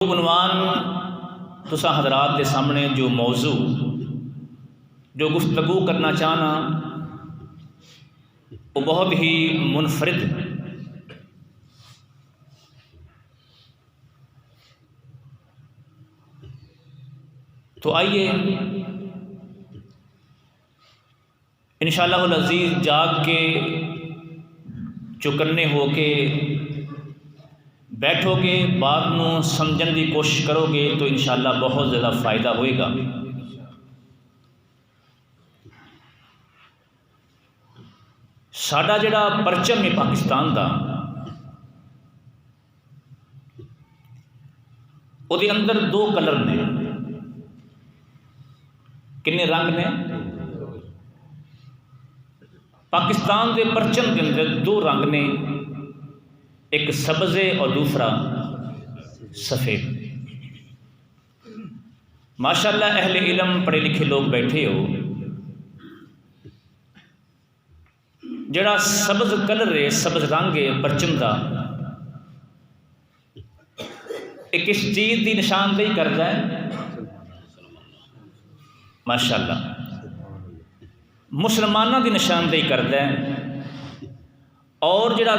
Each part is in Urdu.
عنوان تسا حضرات کے سامنے جو موضوع جو گفتگو کرنا چاہنا وہ بہت ہی منفرد ہے۔ تو آئیے انشاءاللہ العزیز جاگ کے چکنے ہو کے بیٹھو گے، بات نو سمجھن کی کوشش کرو گے تو انشاءاللہ بہت زیادہ فائدہ ہوئے گا۔ ساڈا جڑا پرچم ہے پاکستان دا، وہ دے اندر دو کلر نے، کنے رنگ نے؟ پاکستان دے پرچم کے اندر دو رنگ نے، ایک سبز ہے اور دوسرا سفید۔ ماشاءاللہ اہل علم پڑھے لکھے لوگ بیٹھے ہو، جڑا سبز کلر ہے، سبز رنگ ہے پرچم دا، ایک اس چیز کی نشاندہی کرتا ہے؟ ماشاءاللہ مسلمانوں کی نشاندہی کرتا ہے۔ اور جڑا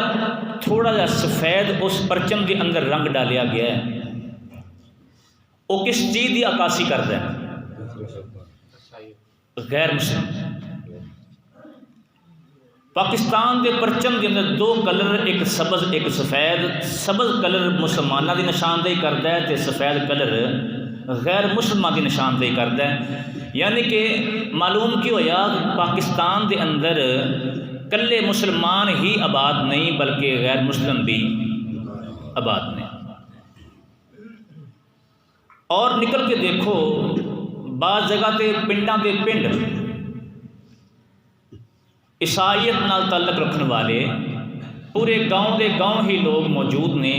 تھوڑا جا سفید اس پرچم کے اندر رنگ ڈالیا گیا ہے، وہ کس چیز کی عکاسی کرتا ہے؟ غیر مسلم۔ پاکستان کے پرچم کے اندر دو کلر، ایک سبز ایک سفید۔ سبز کلر مسلمانوں کی نشاندہی کرتا ہے تو سفید کلر غیر مسلمان کی نشاندہی کرتا ہے۔ یعنی کہ معلوم کی ہوا پاکستان کے اندر کلے مسلمان ہی آباد نہیں بلکہ غیر مسلم بھی آباد نہیں۔ اور نکل کے دیکھو بعض جگہ تے پنڈاں دے پنڈ عیسائیت نال تعلق رکھنے والے پورے گاؤں دے گاؤں ہی لوگ موجود نے،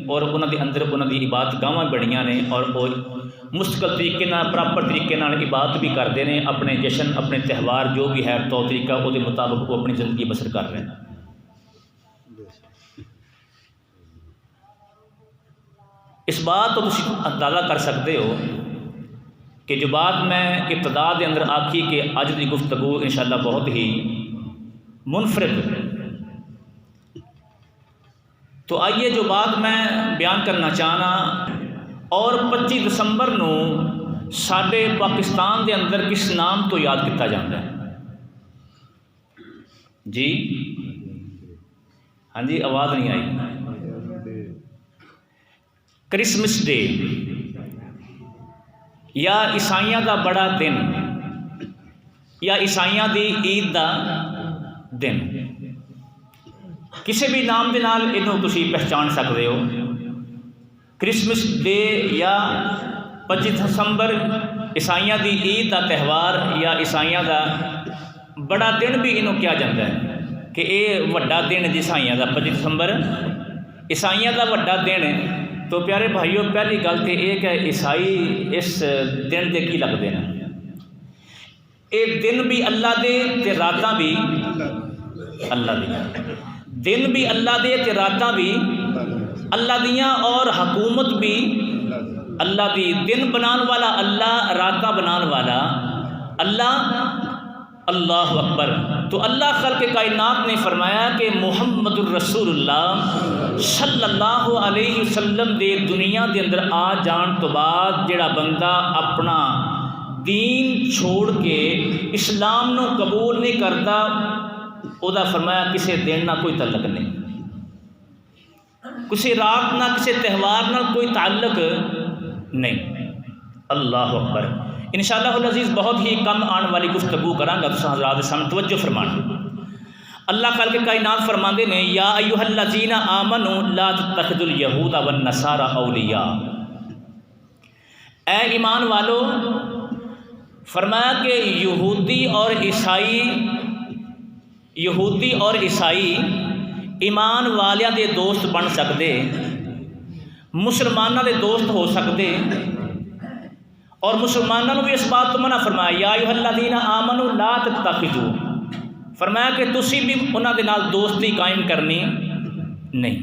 اور انہاں دے اندر انہاں دی عبادت گاواں بڑیاں نے، اور وہ مستقل طریقے نال پراپر طریقے نال عبادت بھی کرتے ہیں، اپنے جشن اپنے تہوار جو بھی ہے طور طریقہ وہ مطابق وہ اپنی زندگی بسر کر رہے ہیں۔ اس بات تو تسی اندازہ کر سکتے ہو کہ جو بات میں ابتدا دے اندر آکھی کہ اج دی گفتگو انشاءاللہ بہت ہی منفرد۔ تو آئیے جو بات میں بیان کرنا چاہنا، اور 25 دسمبر نو ساڈے پاکستان دے اندر کس نام تو یاد کیتا جاتا ہے؟ جی ہاں جی، آواز نہیں آئی۔ کرسمس ڈے یا عیسائیاں دا بڑا دن یا عیسائیاں دی عید دا دن، کسی بھی نام دے نال انہوں تسی پہچان سکتے ہو۔ کرسمس ڈے یا 25 دسمبر عیسائیاں دی عید دا تہوار یا عیسائیاں دا بڑا دن بھی انہوں کیا جاتا ہے کہ اے وڈا دن عیسائیاں دا 25 دسمبر عیسائیاں دا وڈا دن ہے۔ تو پیارے بھائیو، پہلی گل تو یہ کہ عیسائی اس دن دے کی لگتے ہیں؟ یہ دن بھی اللہ دے تے راتاں بھی اللہ دی، دن بھی اللہ دے تے راتاں بھی اللہ دیاں، اور حکومت بھی اللہ دی۔ دن بنان والا اللہ، راتاں بنان والا اللہ۔ اللہ اکبر۔ تو اللہ خلق کائنات نے فرمایا کہ محمد الرسول اللہ صلی اللہ علیہ وسلم دے دنیا دے اندر آ جان تو بعد جڑا بندہ اپنا دین چھوڑ کے اسلام نو قبول نہیں کرتا، او دا فرمایا کسی دن نہ کوئی تعلق نہیں، کسی رات نہ کسی تہوار نہ کوئی تعلق نہیں۔ اللہ اکبر۔ انشاءاللہ العزیز بہت ہی کم آن والی گفتگو کراں گا، تساں حضرات سامنے توجہ فرمانا۔ اللہ خالق کائنات فرماندے نے یا ایھا الذین آمنوا لا تتخذوا الیہود والنصارى اولیاء، اے ایمان والو، فرمایا کہ یہودی اور عیسائی ایمان والیاں دے دوست بن سکتے، مسلمانوں دے دوست ہو سکتے، اور مسلمانوں بھی اس بات تو منع فرمایا یا ایھا الذین آمنوا لا تتخذوا، فرمایا کہ تسی بھی انہاں دے نال دوستی قائم کرنی نہیں،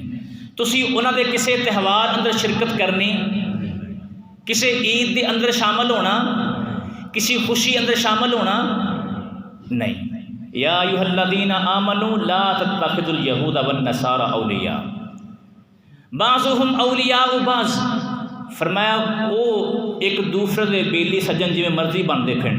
تسی انہاں دے کسے تہوار اندر شرکت کرنی کسی عید دے اندر شامل ہونا، کسی خوشی اندر شامل ہونا نہیں۔ یا ایھا الذین آمنوا لا تتخذوا الیہود والنصارى اولیاء بعضهم اولیاء بعض، فرمایا وہ ایک دوسرے دے بیلی سجن جی مرضی بنتے پھر،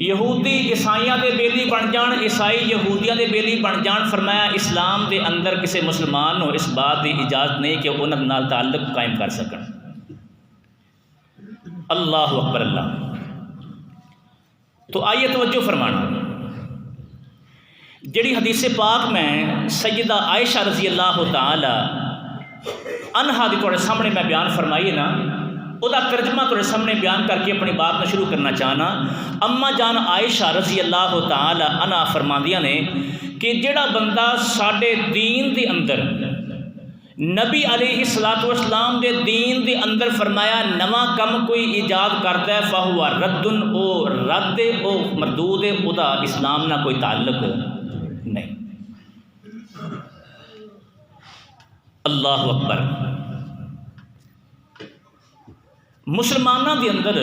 یہودی عیسائیاں دے بیلی بن جان، عیسائی یہودیاں دے بیلی بن جان، فرمایا اسلام دے اندر کسی مسلمان نو اس بات دی اجازت نہیں کہ انہاں نال تعلق قائم کر سکن۔ اللہ اکبر اللہ۔ تو آئیے توجہ فرمانا، جڑی حدیث پاک میں سیدہ عائشہ رضی اللہ تعالی عنہا دی تھوڑے سامنے میں بیان فرمائی نا، وہ ترجمہ تھوڑے سامنے بیان کر کے اپنی بات میں شروع کرنا چاہنا۔ اما جان عائشہ رضی اللہ تعالی عنہا فرماندیاں نے کہ جڑا بندہ ساڈے دین دے اندر نبی علیہ الصلوۃ والسلام دے دین دے اندر فرمایا نواں کم کوئی ایجاد کرتا ہے فہو رد، او رد ہے، او مردود ہے، او دا اسلام نہ کوئی تعلق نہیں۔ اللہ اکبر۔ مسلمانوں دے اندر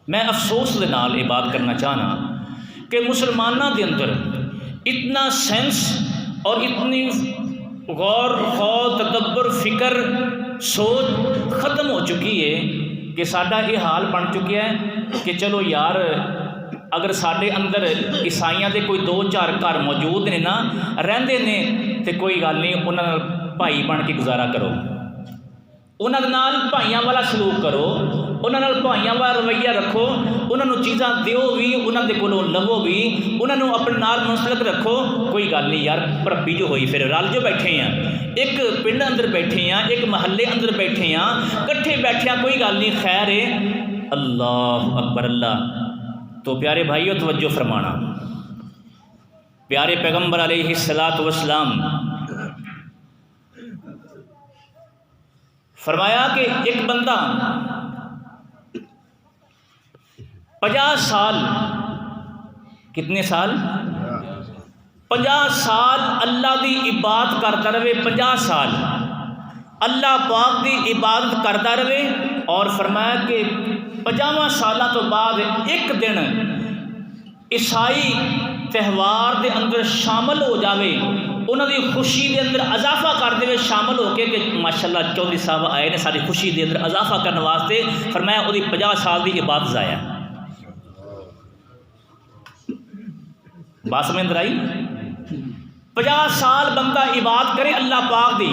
میں افسوس دے نال یہ بات کرنا چاہنا کہ مسلمانوں دے اندر اتنا سینس اور اتنی غور خوض تدبر فکر سوچ ختم ہو چکی ہے کہ ساڈا یہ حال بن چکا ہے کہ چلو یار اگر ساڈے اندر عیسائیاں دے کوئی 2-4 گھر موجود نے نا رہندے نے تے کوئی گل نہیں، انہاں نال بھائی بن کے گزارا کرو، انہاں دے نال بھائیاں والا سلوک کرو، انہاں نال بھائیاں والا رویہ رکھو، انہاں نوں چیزاں دیو بھی، انہاں دے کولوں لوو بھی، انہاں نوں اپنے نال منسلک رکھو، کوئی گل نہیں یار پربی جو ہوئی پھر رل جو بیٹھے ہیں، ایک پنڈ اندر بیٹھے ہیں، ایک محلے اندر بیٹھے ہیں، کٹھے بیٹھے ہیں، کوئی گل نہیں، خیر ہے۔ اللہ اکبر اللہ۔ تو پیارے بھائیو توجہ فرمانا، پیارے پیغمبر علیہ الصلوۃ والسلام فرمایا کہ ایک بندہ 50 سال، کتنے سال؟ 50 سال اللہ دی عبادت کرتا رہے، 50 سال اللہ پاک دی عبادت کرتا رہے، اور فرمایا کہ 50 سالوں تو بعد ایک دن عیسائی تہوار دے اندر شامل ہو جاوے، انہوں دی خوشی دے اندر اضافہ کر دے شامل ہو کے کہ ماشاءاللہ چودھری صاحب آئے نے ساری خوشی دے اندر اضافہ کرنے واسطے، فرمایا وہ 50 سال دی عبادت ضائع۔ بات سمجھ اندر آئی؟ 50 سال بندہ عبادت کرے اللہ پاک دی،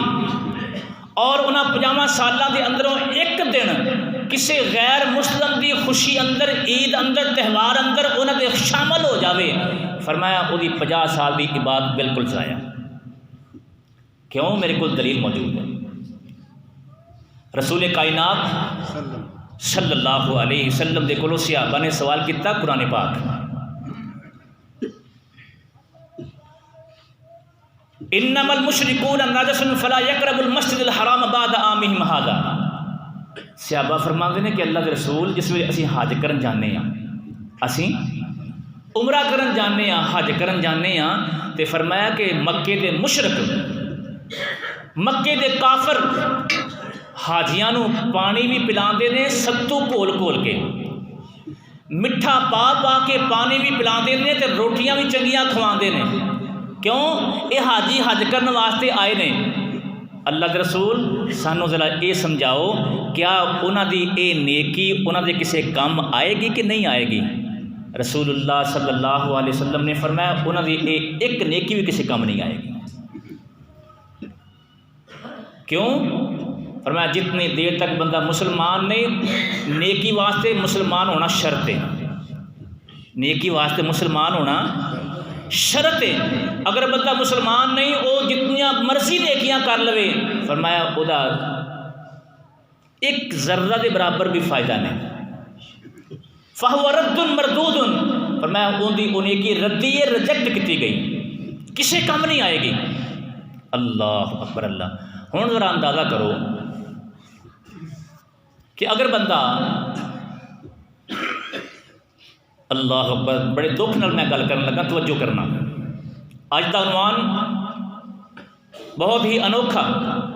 اور انہاں 50 سالاں دے اندروں ایک دن کسی غیر مسلم دی خوشی اندر، عید اندر، تہوار اندر انہاں دے شامل ہو جاوے، فرمایا وہ 50 سال دی عبادت بالکل ضائع۔ کیوں؟ میرے کو دلیل موجود ہے۔ رسول کائنات صلی اللہ علیہ وسلم دے کولوں صحابہ نے سوال کیتا قرآن پاک، انما المشرکون نجس فلا یقربوا المسجد الحرام بعد عامہم ھذا۔ صحابہ فرماندے نے کہ اللہ دے رسول جس ویلے اسی حج کرن جانے ہاں، اسی عمرہ کرن جانے ہاں، حج کرن جانے ہاں، تے فرمایا کہ مکے دے مشرک، مکے دے کافر حاجیاں نو پانی بھی پلاندے نے ستو کھول کھول کے، مٹھا پا پا کے پانی بھی پلاندے نے تے روٹیاں بھی چنگیاں کھواندے نے۔ کیوں؟ یہ حاجی حج کرنے واسطے آئے نے۔ اللہ کے رسول سانو ذرا یہ سمجھاؤ، کیا انہاں دی اے نیکی انہاں دے کسے کام آئے گی کہ نہیں آئے گی؟ رسول اللہ صلی اللہ علیہ وسلم نے فرمایا انہاں دی اے ایک نیکی بھی کسے کام نہیں آئے گی۔ کیوں؟ فرمایا جتنی دیر تک بندہ مسلمان نہیں، نیکی واسطے مسلمان ہونا شرط ہے، نیکی واسطے مسلمان ہونا شرط ہے۔ اگر بندہ مسلمان نہیں، وہ جتنیاں مرضی نیکیاں کر لوے، فرمایا وہ ایک ذرہ دے برابر بھی فائدہ نہیں۔ فہو رد مردود، فرمایا وہ نیکی ردی ہے، ریجیکٹ کی گئی، کسے کام نہیں آئے گی۔ اللہ اکبر اللہ۔ ہوں ذرا اندازہ کرو کہ اگر بندہ، اللہ اکبر، بڑے دکھ نال میں گل کرنے لگا، توجہ کرنا۔ اج دا عنوان بہت ہی انوکھا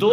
2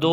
2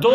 2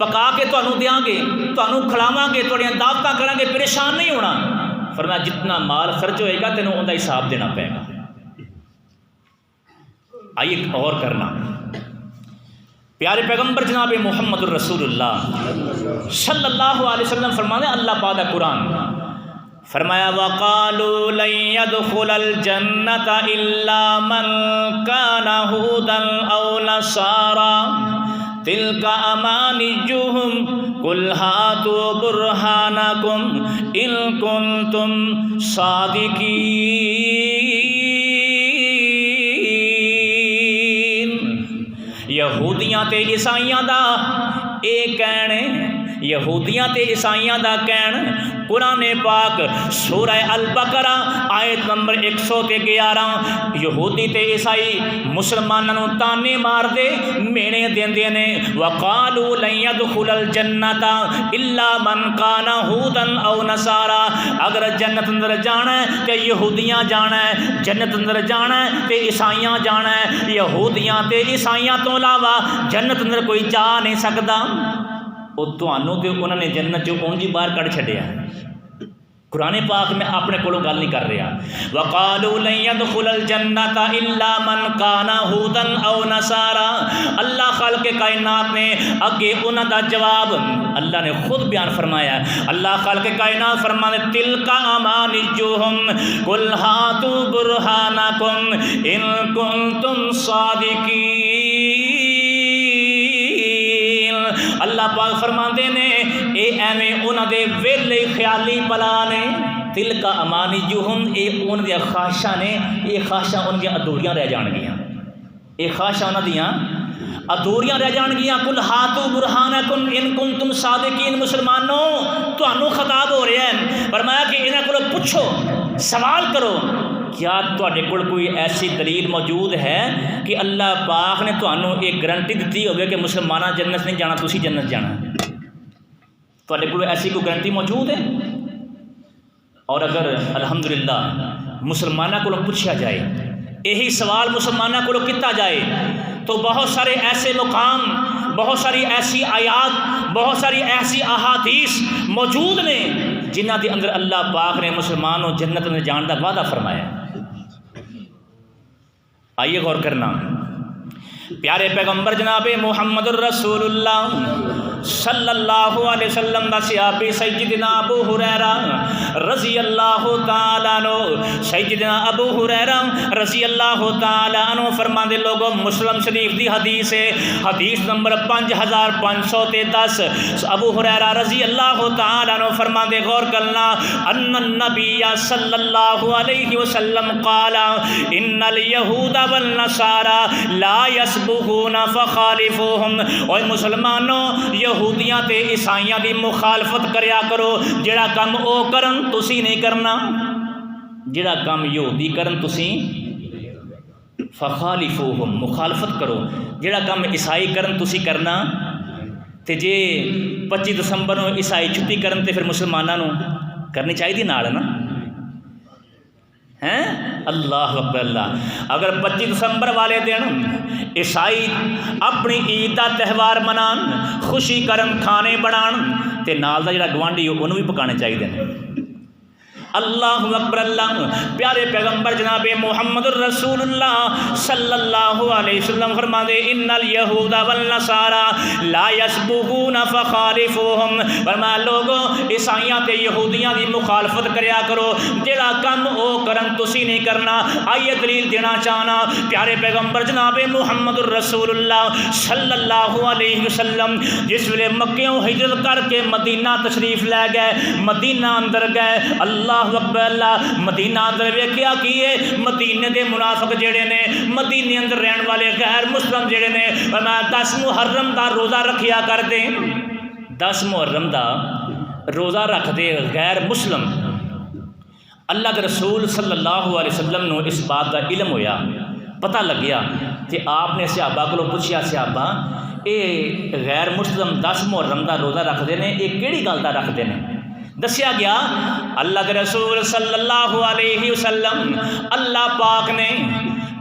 پکا کے تمہیں دیاں گے، تمہیں کھلاواں گے، تھوڑیاں دعوتاں کریں گے، پریشان نہیں ہونا۔ فرمایا جتنا مال خرچ ہوئے گا تینوں ان کا حساب دینا پائے گا۔ آئیے اور کرنا، پیارے پیغمبر جناب محمد الرسول اللہ صلی اللہ علیہ وسلم فرمانے اللہ پاک کا قرآن فرمایا وَقَالُوا لَن يَدْخُلَ الْجَنَّةَ إِلَّا مَنْ كَانَ هُودًا أَوْ نَصَارَىٰ تِلْكَ أَمَانِيُّهُمْ قُلْ هَاتُوا بُرْهَانَكُمْ إِن كُنتُمْ صَادِقِينَ۔ یہودیاں تے عیسائیاں دا اے کہنے، یہودیاں تے عیسائیاں دا کہن قرآن پاک سورہ البقرہ آیت نمبر 111 یہودی تے عیسائی مسلمانوں تانے مار دے مینے دیندے نے وقالوا لن يدخل الجنت الا من کان هودا او نصارا، اگر جنت اندر جانا ہے تے یہودیاں جانا ہے، جنت اندر جانا ہے تے عیسائیاں جانا ہے، یہودیاں تے عیسائیاں تو علاوہ جنت اندر کوئی جا نہیں سکتا۔ وہ تھانوں تے انہوں نے جنت چوں اونجی باہر کڑ چھڈیا۔ قرآن پاک میں اپنے کولوں گل نہیں کر رہا۔ وقالوا لن يدخل الجنت الا من کان هودا او نصارا، اللہ خالق کائنات نے اگے انہاں دا جواب اللہ نے خود بیان فرمایا۔ اللہ خالق کائنات فرمانے تلک امانیہم قل ہاتوا برہانکم ان کنتم صادقین۔ اللہ پاک فرماندے نے اے ایویں انہاں دے ویلے خیالی پلا نے، تلک امانیہم اے انہاں دی خواہشاں نے، اے خواہشاں انہاں دی ادھوریاں رہ جان گیاں، اے خواہشاں انہاں دیاں ادھوریاں رہ جان گیاں۔ قل ہاتوا برہانکم ان کنتم صادقین، مسلمانوں تانوں خطاب ہو رہا ہے، فرمایا کہ انہاں کولوں پوچھو، سوال کرو، کیا تواڈے کول کوئی ایسی دلیل موجود ہے کہ اللہ پاک نے تانوں ایک گارنٹی دیتی ہوگی کہ مسلمانہ جنت نہیں جانا، تسی جنت جانا؟ تواڈے کول ایسی کوئی گارنٹی موجود ہے؟ اور اگر الحمدللہ مسلمانہ کو پوچھا جائے، یہی سوال مسلمانہ کو کیتا جائے، تو بہت سارے ایسے مقام، بہت ساری ایسی آیات، بہت ساری ایسی احادیث موجود نے جنہ کے اندر اللہ پاک نے مسلمانوں جنت میں جان کا وعدہ فرمایا۔ آئیے غور کرنا، پیارے پیغمبر جناب محمد الرسول اللہ صلی اللہ علیہ وسلم دا صحابی سیدنا ابو ہریرہ رضی اللہ تعالیٰ عنہ، سیدنا ابو ہریرہ رضی اللہ تعالیٰ عنہ فرماندے لوگوں مسلم شریف دی حدیث ہے، حدیث نمبر 5510 ابو ہریرہ رضی اللہ تعالیٰ عنہ فرماندے غور کرنا ان النبی صلی اللہ علیہ وسلم قال ان الیہود والنصارى لا یسبقون فخالفوہم۔ اوے مسلمانوں یہودیاں تے عیسائیاں دی مخالفت کریا کرو، جڑا کم او کرن تسی نہیں کرنا، جڑا کم یہودی کرن تسی فخالفوہم مخالفت کرو، جڑا کم عیسائی کرن تسی کرنا۔ تے جے 25 دسمبر نو عیسائی چھٹی کرن تے پھر مسلماناں نو کرنی چاہیے نال نا، ہیں؟ اللہ اکبر اللہ۔ اگر 25 دسمبر والے دن عیسائی اپنی عید کا تہوار منان، خوشی کرن، کھانے بنان، تے نال دا جڑا گوانڈی انہوں بھی پکانے چاہیے۔ اللہ اکبر اللہ۔ پیارے پیغمبر جناب محمد الرسول اللہ صلی اللہ علیہ وسلم فرماتے ان الیہود والنصارى لا یسبقون فخالفوہم، فرمایا لوگوں عیسائیاں تے یہودیاں دی مخالفت کریا کرو، جڑا کم او کرن تسی نہیں کرنا۔ آئیے دلیل دینا چاہنا، پیارے پیغمبر جناب محمد الرسول اللہ صلی اللہ علیہ وسلم جس ویلے مکیوں ہجرت کر کے مدینہ تشریف لے گئے، مدینہ اندر گئے، اللہ اکبر اللہ، مدینہ اندر ویکھیا کیے مدینے دے منافق جڑے نے، مدینے اندر رہن والے غیر مسلم جڑے نے، فرمایا 10 محرم دا روزہ رکھیا کر دے، 10 محرم دا روزہ رکھ دے غیر مسلم۔ اللہ کے رسول صلی اللہ علیہ وسلم نو اس بات کا علم ہویا، پتہ لگیا، کہ آپ نے صحابہ کو پوچھیا صحابہ اے غیر مسلم 10 محرم دا روزہ رکھ دے نے، اے کیڑی گل دا رکھ دے نے؟ دسیا گیا اللہ کے رسول صلی اللہ علیہ وسلم اللہ پاک نے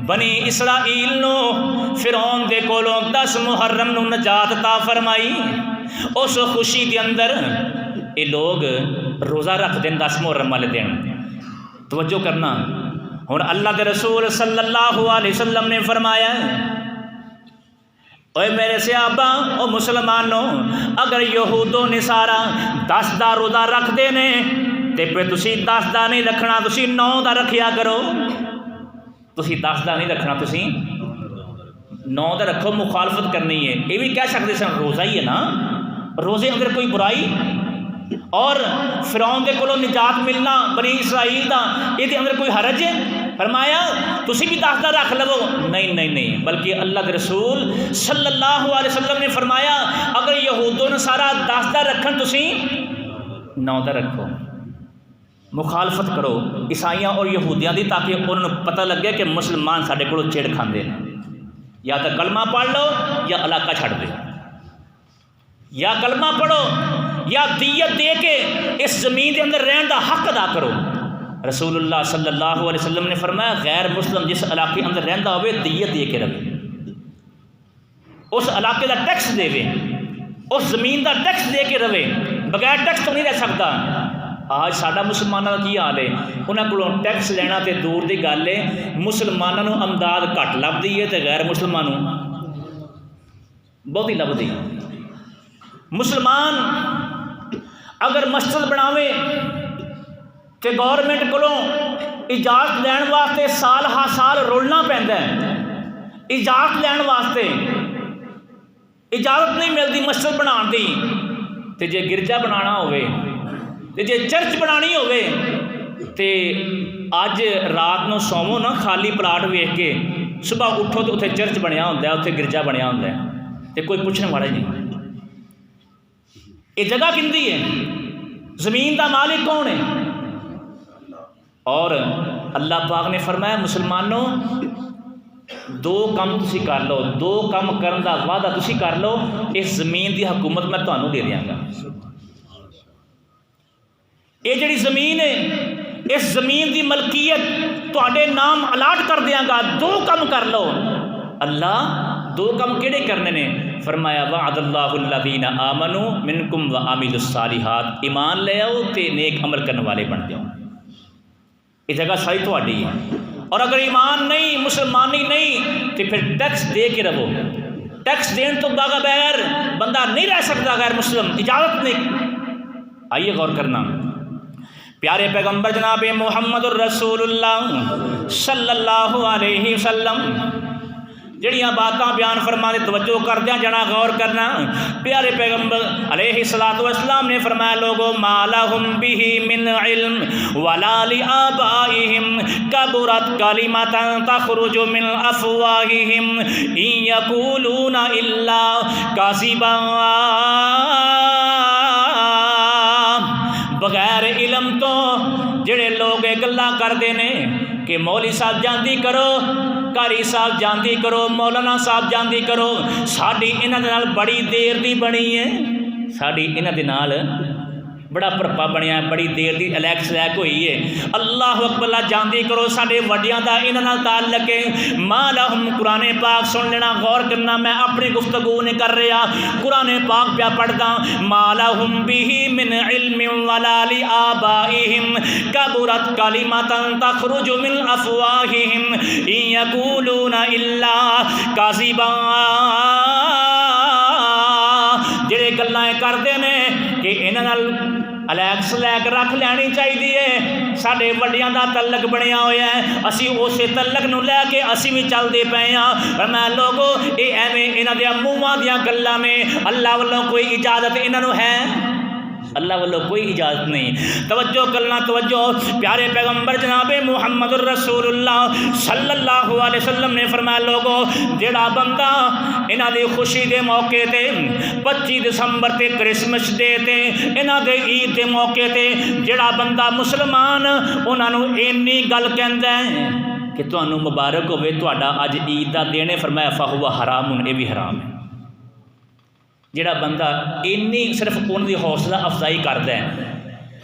بنی اسرائیل نو فرعون دے کولوں 10 محرم نو نجات عطا فرمائی، اس خوشی کے اندر یہ لوگ روزہ رکھتے ہیں 10 محرم والے دن۔ توجہ کرنا، ہن اللہ کے رسول صلی اللہ علیہ وسلم نے فرمایا اے میرے صحابہ او مسلمانوں، اگر یہود و نصارا 10 دا روزہ رکھتے ہیں تے پھر تسی 10 دا نہیں رکھنا، تسی 9 دا رکھیا کرو۔ تسی 10 دا نہیں رکھنا، تسی 9 دا رکھو، مخالفت کرنی ہے۔ یہ بھی کہہ سکتے سن روزہ ہی ہے نا، روزے اندر کوئی برائی اور فرعون دے کولوں نجات ملنا بنی اسرائیل دا یہ اندر کوئی حرج ہے؟ فرمایا تسی بھی 10 دا رکھ لو۔ نہیں نہیں نہیں، بلکہ اللہ کے رسول صلی اللہ علیہ وسلم نے فرمایا اگر یہود و نصارا 10 دا رکھن تسی 9 دا رکھو۔ مخالفت کرو عیسائیاں اور یہودیاں دی، تاکہ انہوں نے پتہ لگے کہ مسلمان ساڈے کولوں چڑ کھاندے ہیں۔ یا تو کلمہ پڑھ لو یا علاقہ چھڑ دو، یا کلمہ پڑھو یا دیت دے کے اس زمین کے اندر رہن دا حق ادا کرو۔ رسول اللہ صلی اللہ علیہ وسلم نے فرمایا غیر مسلم جس علاقے اندر رہندا ہوئے دیت دے کے رہے، اس علاقے دا ٹیکس دے، اس زمین دا ٹیکس دے کے رہے، بغیر ٹیکس تو نہیں رہ سکتا۔ آج ساڈا مسلمانوں کا کی حال ہے، انہاں کولوں ٹیکس لینا تے دور دی گل ہے، مسلمانوں نوں امداد گھٹ لبدی ہے تے غیر مسلمانوں بہت ہی لبدی۔ مسلمان اگر مسجد بناوے تے گورنمنٹ کولوں اجازت لین واسطے سال ہا سال رولنا پیندا ہے، اجازت لین واسطے اجازت نہیں ملتی مسجد بنان دی۔ تے جے گرجا بنانا ہوئے تے جے چرچ بنانی ہوئے تے اج رات نو سومو نا خالی پلاٹ ویکھ کے، صبح اٹھو تو اتنے چرچ بنیا ہوتا ہے، اتنے گرجا بنیا ہوتا ہے تے کوئی پوچھنے والا ہی نہیں۔ یہ جگہ کندی ہے؟ زمین دا مالک کون ہے؟ اور اللہ پاک نے فرمایا مسلمانوں 2 کم تسی کر لو، 2 کم کرن دا وعدہ تسی کر لو، اس زمین دی حکومت میں تانوں دے دیاں گا۔ یہ جڑی زمین ہے اس زمین دی ملکیت تواڈے نام الاٹ کر دیاں گا، 2 کم کر لو۔ اللہ 2 کم کیڑے کرنے نے؟ فرمایا وعد اللہ الذین آمنوا منکم وعملوا الصالحات، ایمان لے آؤ تے نیک عمل کرنے والے بن جاؤ۔ یہ جگہ ساری تواڈی ہے، اور اگر ایمان نہیں، مسلمانی نہیں تو پھر ٹیکس دے کے رہو۔ ٹیکس دین تو بغیر بندہ نہیں رہ سکتا غیر مسلم، اجازت نہیں۔ آئیے غور کرنا، پیارے پیغمبر جناب محمد الرسول اللہ صلی اللہ علیہ وسلم جڑیاں باتاں بیان فرمانے توجہ کردیاں جنا غور کرنا، پیارے پیغمبر علیہ الصلوۃ والسلام نے فرمایا لوگو ما لہم بہ من علم ولا لآبائہم کبرت کلمۃ تخرج من افواہہم ان یقولون الا کذبا۔ بغیر علم تو جڑے لوگ یہ گلاں کردے نے کہ مولوی صاحب جاندی کرو، قاری صاحب جاندی کرو، مولانا صاحب جاندی کرو، ساڈی انہاں دے نال بڑی دیر دی بنی ہے، ساڈی انہاں دے نال بڑا پرپا بنیا ہے، بڑی دیر دی الیک سلیک ہوئی ہے۔ اللہ اکبر، اللہ جاندی کرو ساڈے وڈیاں دا انہاں نال تعلق ہے۔ ما لہم، قرآن پاک سن لینا، غور کرنا، میں اپنی گفتگو نہیں کر رہا، قرآن پاک پیا پڑھدا۔ ما لہم بہ من علم ولا لآبائہم کبرت کلمۃ تخرج من افواہہم ان یقولون الا کذبا۔ جڑے گلاں کردے نے کہ انہاں نال الیک سلیک رکھ لینی چاہیے، ساڈے وڈیاں دا تعلق بنیا ہوا ہے، اسی اسے تعلق نو لے کے اسی بھی چلتے پے ہاں۔ میں لوگو یہ ایویں انہاں دے منہاں دیاں گلاں نے، اللہ والوں کوئی اجازت انہاں نو ہے؟ اللہ والوں کوئی اجازت نہیں۔ توجہ کرنا، توجہ، پیارے پیغمبر جناب محمد الرسول اللہ صلی اللہ علیہ وسلم نے فرمایا لوگو جڑا بندہ انہاں دی خوشی دے موقع تے 25 دسمبر تے کرسمس ڈے تے انہاں دے عید دے موقع تے جڑا بندہ مسلمان انہاں نو اینی گل کہندا ہے کہ تانوں مبارک ہوے تہاڈا اج عید دا دن ہے، فرمایا فہو حرام، یہ بھی حرام ہے۔ جڑا بندہ اینی صرف ان دی حوصلہ افزائی کردا ہے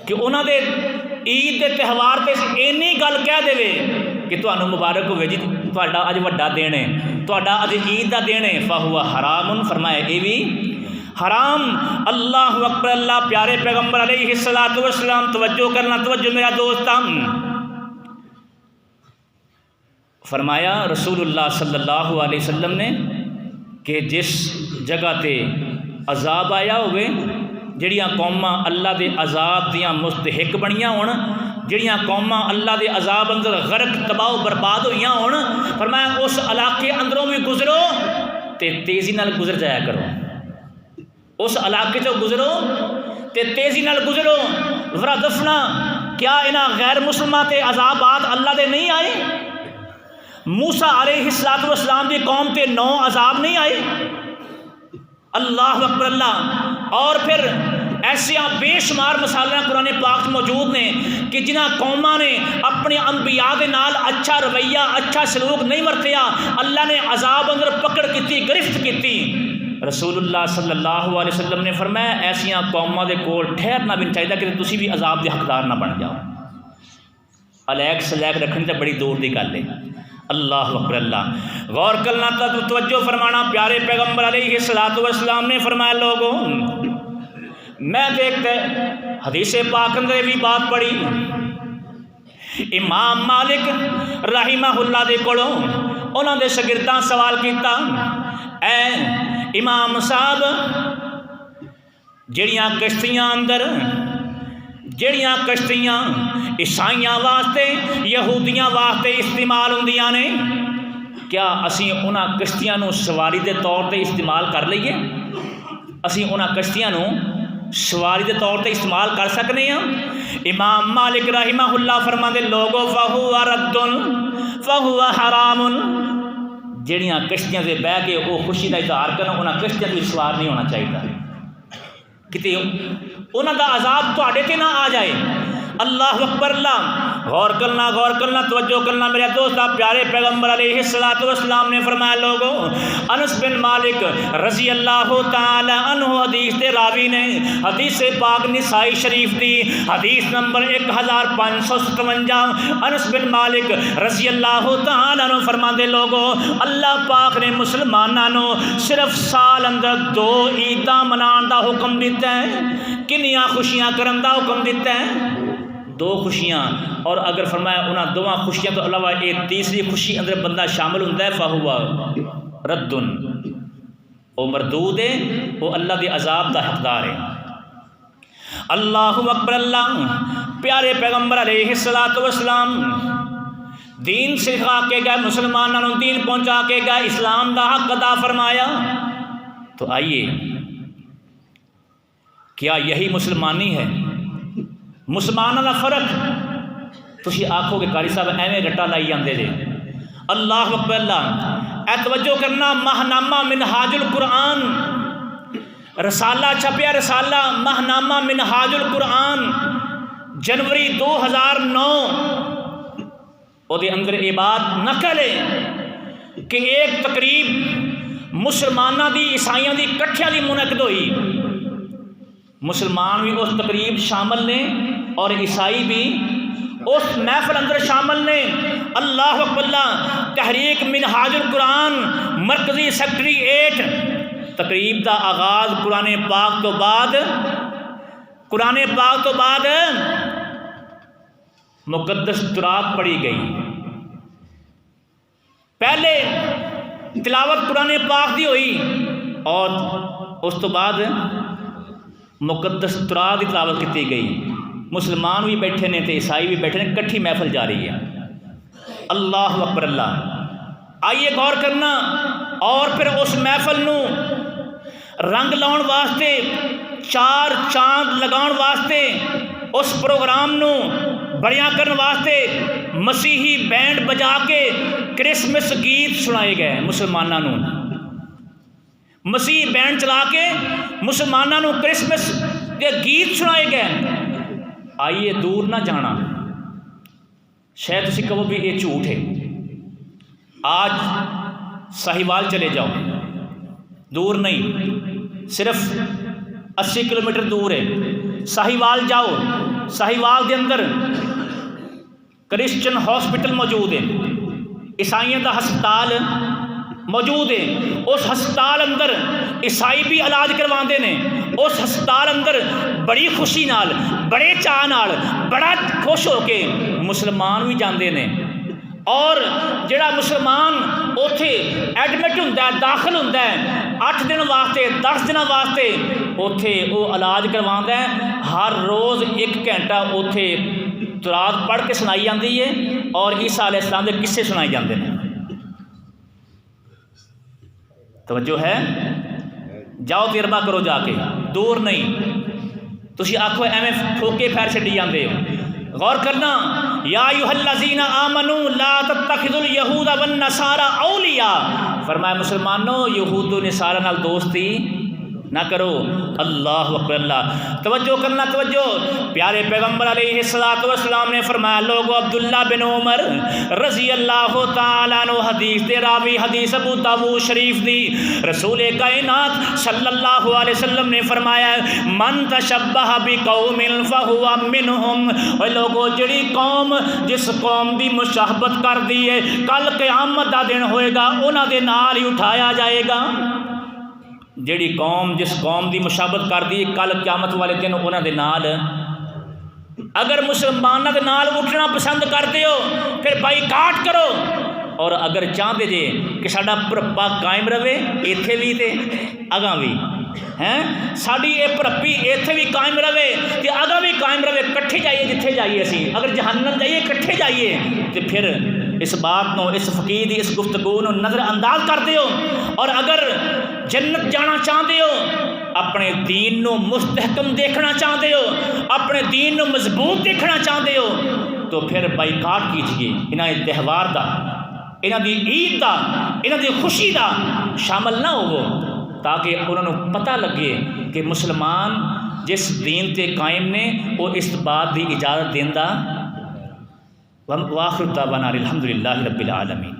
کہ انہاں دے عید دے تہوار تے اینی گل کہہ دے کہ تانوں مبارک ہوے جی تہاڈا اج وڈا دن ہے، تہاڈا اج عید دا دن ہے، فہو حرام، فرمایا یہ بھی حرام۔ اللہ اکبر، اللہ پیارے پیغمبر علیہ الصلوۃ والسلام، توجہ کرنا، توجہ میرا دوست، فرمایا رسول اللہ صلی اللہ علیہ وسلم نے کہ جس جگہ تے عذاب آیا ہوئے، جڑیاں قوماں اللہ دے عذاب دیاں مستحق بنیاں ہون، جڑیاں قوماں اللہ دے عذاب اندر غرق تباہ و برباد ہوئیاں ہون، فرمایا اس علاقے اندروں بھی گزرو تے تیزی نال گزر جایا کرو، اس علاقے چوں گزرو تے تیزی نال گزرو۔ ذرا دفنا، کیا انہاں غیر مسلمان تے عذابات اللہ دے نہیں آئے؟ موسیٰ علیہ السلام دی قوم تے 9 عذاب نہیں آئے؟ اللہ اکبر اللہ۔ اور پھر ایسیاں بے شمار مثالیں قرآن پاک موجود نے کہ جنہاں قوماں نے اپنے انبیاء دے نال اچھا رویہ، اچھا سلوک نہیں ورتیا، اللہ نے عذاب اندر پکڑ کیتی، گرفت کیتی۔ رسول اللہ صلی اللہ علیہ وسلم نے فرمایا ایسیاں قوماں دے کول ٹھہرنا بھی نہیں چاہیے کہ تسی بھی عذاب دے حقدار نہ بن جاؤ۔ الیک سلیک رکھنی تو بڑی دور دی گل ہے۔ اللہ اکبر اللہ۔ غور کرنا، توجہ فرمانا، پیارے پیغمبر علیہ الصلوۃ والسلام نے فرمایا لوگوں، میں دیکھتے حدیث پاک اندر بھی بات پڑھی، امام مالک رحمہ اللہ دے کولوں انہاں دے شاگرداں سوال کیتا، اے امام صاحب جڑیاں کشتیاں عیسائیاں واسطے، یہودیاں واسطے استعمال ہوندیاں نے، کیا اسی انہاں کشتیاں نو سواری دے طور تے استعمال کر لئیے؟ اسی انہاں کشتیاں نو سواری دے طور تے استعمال کر سکنے ہیں؟ امام مالک رحمہ اللہ فرماندے لوگو فہو رد فہو حرام، جڑیاں کشتیاں دے بہ کے وہ خوشی کا اظہار کرن، انہاں کشتیاں تے سوار نہیں ہونا چاہیے، کتے انہاں دا عذاب تواڈے تے نہ آ جائے۔ اللہ اکبر اللہ۔ غور کرنا، توجہ کرنا میرے دوست، پیارے پیغمبر علیہ الصلوۃ والسلام نے فرمایا لوگوں، انس بن مالک رضی اللہ تعالی عنہ حدیث دے راوی نے، حدیث پاک نسائی شریف دی حدیث نمبر 1557، انس بن مالک رضی اللہ تعالی عنہ فرماندے لوگوں، اللہ پاک نے مسلماناں نو صرف سال اندر 2 عیداں منان دا حکم دیتا ہے۔ کنیاں خوشیاں کرن دا حکم دیتا ہے؟ 2 خوشیاں، اور اگر فرمایا انہاں 2 خوشیاں تو علاوہ ایک تیسری خوشی اندر بندہ شامل ہوتا ہے، فہو رد، وہ مردود ہے، وہ اللہ دے عذاب دا حقدار ہے۔ اللہ اکبر اللہ۔ پیارے پیغمبر علیہ الصلوۃ والسلام دین سکھا کے گئے، مسلمانوں نے دین پہنچا کے گئے، اسلام دا حق ادا فرمایا۔ تو آئیے، کیا یہی مسلمانی ہے؟ مسلمانوں کا فرق تسی آکھو کہ قاری صاحب ایویں رٹا لائی جاندے جے۔ اللہ اکبر اللہ۔ اے توجہ کرنا، ماہنامہ منہاج القرآن رسالہ چھپیا، رسالہ ماہنامہ منہاج القرآن جنوری 2009، وہ دے اندر یہ بات نقل ہے کہ ایک تقریب مسلمانہ دی عیسائیاں دی کٹھیاں دی منعقد ہوئی، مسلمان بھی اس تقریب شامل نے اور عیسائی بھی اس محفل اندر شامل نے۔ اللہ اکبر اللہ۔ تحریک منہاج القرآن مرکزی سیکٹری 8 تقریب دا آغاز قرآن پاک تو بعد مقدس ترات پڑھی گئی۔ پہلے تلاوت قرآن پاک دی ہوئی اور اس تو بعد مقدس ترات دی تلاوت کی گئی۔ مسلمان بھی بیٹھے نے تے عیسائی بھی بیٹھے نے، کٹھی محفل جا رہی ہے۔ اللہ اکبر اللہ۔ آئیے غور کرنا، اور پھر اس محفل نو رنگ لاؤن واسطے، 4 چاند لگاؤن واسطے، اس پروگرام نو بڑیاں کرن واسطے مسیحی بینڈ بجا کے کرسمس گیت سنائے گئے مسلمانوں نو، مسیح بینڈ چلا کے مسلمانوں نو کرسمس کے گیت سنائے گئے۔ آئیے دور نہ جانا، شاید تسی کہو بھی یہ جھوٹ ہے۔ آج ساہیوال چلے جاؤ، دور نہیں، صرف 80 کلومیٹر دور ہے، ساہیوال جاؤ، ساہیوال دے اندر کرسچن ہاسپٹل موجود ہے، عیسائیوں کا ہسپتال موجود ہے، اس ہسپتال اندر عیسائی بھی علاج کرواندے نے، اس ہسپتال اندر بڑی خوشی نال، بڑے چاہ نال، بڑا خوش ہو کے مسلمان بھی جاندے نے، اور جڑا مسلمان اوتھے ایڈمٹ ہوندا ہے، داخل ہوندا ہے 8 دن واسطے 10 دن واسطے، اوتھے وہ علاج کرواندا ہے، ہر روز 1 گھنٹہ اوتھے تورات پڑھ کے سنائی جاندی ہے اور عیسیٰ علیہ السلام دے قصے سنائے جاندے ہیں۔ توجہ ہے؟ جاؤ تجربہ کرو جا کے، دور نہیں، تسی آکھو ایویں پھوکے پھیر چھڈی جاندے ہو۔ غور کرنا، یا ایھا الذین آمنوا لا تتخذوا الیہود والنصارى اولیاء، فرمایا مسلمانوں یہود و نصارہ نال دوستی نہ کرو۔ اللہ اکبر، اللہ توجہ کرنا، توجہ۔ پیارے پیغمبر علیہ الصلوۃ والسلام نے فرمایا، لوگو عبداللہ بن عمر رضی اللہ تعالیٰ عنہ حدیث دے راوی، حدیث ابو داؤد شریف دی، رسول کائنات صلی اللہ علیہ وسلم نے فرمایا، من تشبہ بقوم فہو منہم، اے لوگو جڑی قوم جس قوم دی مشابہت کر دی ہے، کل قیامت دا دن ہوئے گا انہاں دے نال ہی اٹھایا جائے گا۔ جیڑی قوم جس قوم دی مشابہت کر دی کل قیامت والے دن انہاں دے نال، اگر مسلماناں دے نال اٹھنا پسند کرتے ہو پھر بائیکاٹ کرو، اور اگر چاہتے جے کہ ساڈا پرپا قائم رہے ایتھے بھی تے اگاں بھی ہیں، ساڈی اے پرپی ایتھے بھی قائم رہے تے اگاں بھی قائم رہے، کٹھے جائیے جتھے جائیے، اسی اگر جہنم جائیے کٹھے جائیے، تے پھر اس بات نو، اس فقیر دی اس گفتگو نو نظر انداز کر دیو، اور اگر جنت جانا چاہتے ہو، اپنے دین نو مستحکم دیکھنا چاہتے ہو، اپنے دین نو مضبوط دیکھنا چاہتے ہو، تو پھر بائیکاٹ کیجئے، انہاں دے تہوار دا، انہاں دی عید دا، انہاں دی خوشی دا شامل نہ ہوو، تاکہ انہوں نے پتہ لگے کہ مسلمان جس دین تے قائم نے وہ اس بات دی اجازت دیندا۔ وآخر دعوانا الحمدللہ رب العالمین۔